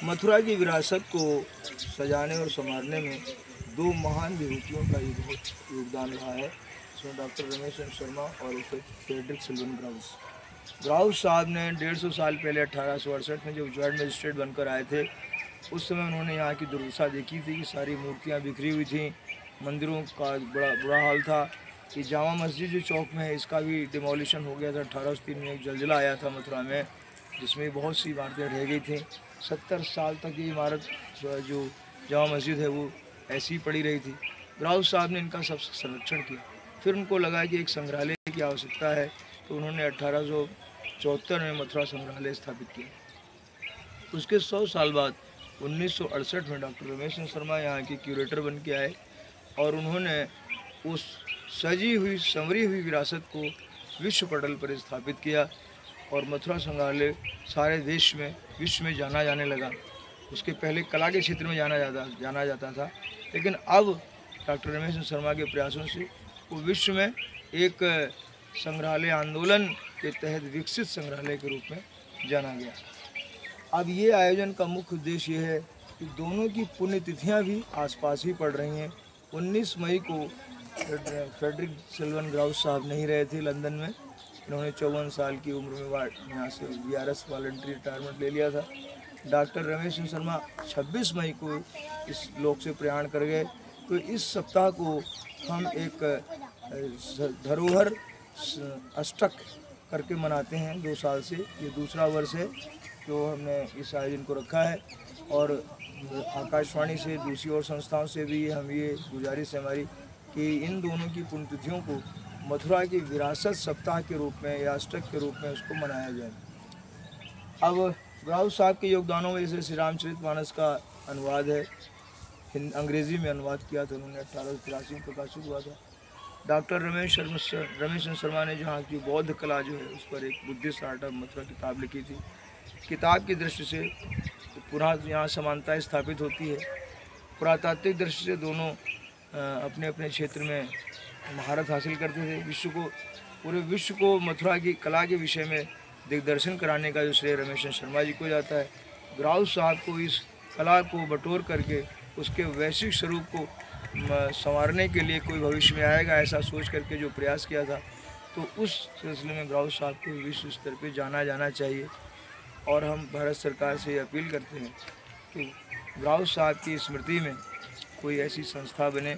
मथुरा की विरासत को सजाने और संवारने में दो महान विभूतियों का ही बहुत योगदान रहा है। इसमें डॉक्टर रमेश चंद्र शर्मा और फ्रेडरिक सिल्वन ग्राउस। ग्राउस साहब ने 150 साल पहले 1868 में जब जॉइंट मजिस्ट्रेट बनकर आए थे, उस समय उन्होंने यहाँ की दुर्दशा देखी थी कि सारी मूर्तियाँ बिखरी हुई थी, मंदिरों का बड़ा बुरा हाल था। कि जामा मस्जिद जो चौक में है, इसका भी डिमोलिशन हो गया था। 1803 में एक जलजिला आया था मथुरा में, जिसमें बहुत सी इमारतें रह गई थी। 70 साल तक ये इमारत जो जामा मस्जिद है वो ऐसी ही पड़ी रही थी। ग्राउस साहब ने इनका सब संरक्षण किया। फिर उनको लगा कि एक संग्रहालय की आवश्यकता है, तो उन्होंने 1874 में मथुरा संग्रहालय स्थापित किया। उसके 100 साल बाद 1968 में डॉक्टर रमेश चंद्र शर्मा यहाँ के क्यूरेटर बन के आए और उन्होंने उस सजी हुई संवरी हुई विरासत को विश्व पटल पर स्थापित किया और मथुरा संग्रहालय सारे देश में विश्व में जाना जाने लगा। उसके पहले कला के क्षेत्र में जाना जाता था, लेकिन अब डॉक्टर रमेश चंद्र शर्मा के प्रयासों से वो विश्व में एक संग्रहालय आंदोलन के तहत विकसित संग्रहालय के रूप में जाना गया। अब ये आयोजन का मुख्य उद्देश्य ये है कि दोनों की पुण्यतिथियाँ भी आसपास ही पड़ रही हैं। 19 मई को फ्रेडरिक सिल्वन ग्राउस साहब नहीं रहे थे लंदन में। इन्होंने 54 साल की उम्र में यहाँ से VRS वॉलंटरी रिटायरमेंट ले लिया था। डॉक्टर रमेश चंद्र शर्मा 26 मई को इस लोक से प्रयाण कर गए। तो इस सप्ताह को हम एक धरोहर अष्टक करके मनाते हैं 2 साल से। ये दूसरा वर्ष है जो हमने इस आयोजन को रखा है और आकाशवाणी से दूसरी और संस्थाओं से भी हम ये गुजारिश है हमारी कि इन दोनों की पुण्यतिथियों को मथुरा की विरासत सप्ताह के रूप में या अष्टक के रूप में उसको मनाया जाए। अब ग्राउस साहब के योगदानों में जैसे श्री रामचरितमानस का अनुवाद है, अंग्रेज़ी में अनुवाद किया था उन्होंने, 1883 में प्रकाशित हुआ था। डॉक्टर रमेश चंद्र शर्मा ने जहाँ की बौद्ध कला जो है उस पर एक बुद्धिस्ट आर्ट ऑफ मथुरा किताब लिखी थी। किताब की दृष्टि से यहाँ समानताएँ स्थापित होती है। पुरातात्विक दृष्टि से दोनों अपने अपने क्षेत्र में महारत हासिल करते थे। पूरे विश्व को मथुरा की कला के विषय में दिग्दर्शन कराने का जो श्रेय रमेश चंद्र शर्मा जी को जाता है। ग्राउस साहब को इस कला को बटोर करके उसके वैश्विक स्वरूप को संवारने के लिए कोई भविष्य में आएगा ऐसा सोच करके जो प्रयास किया था, तो उस सिलसिले में ग्राउस साहब को विश्व स्तर पर जाना जाना चाहिए। और हम भारत सरकार से अपील करते हैं कि ग्राउस साहब की स्मृति में कोई ऐसी संस्था बने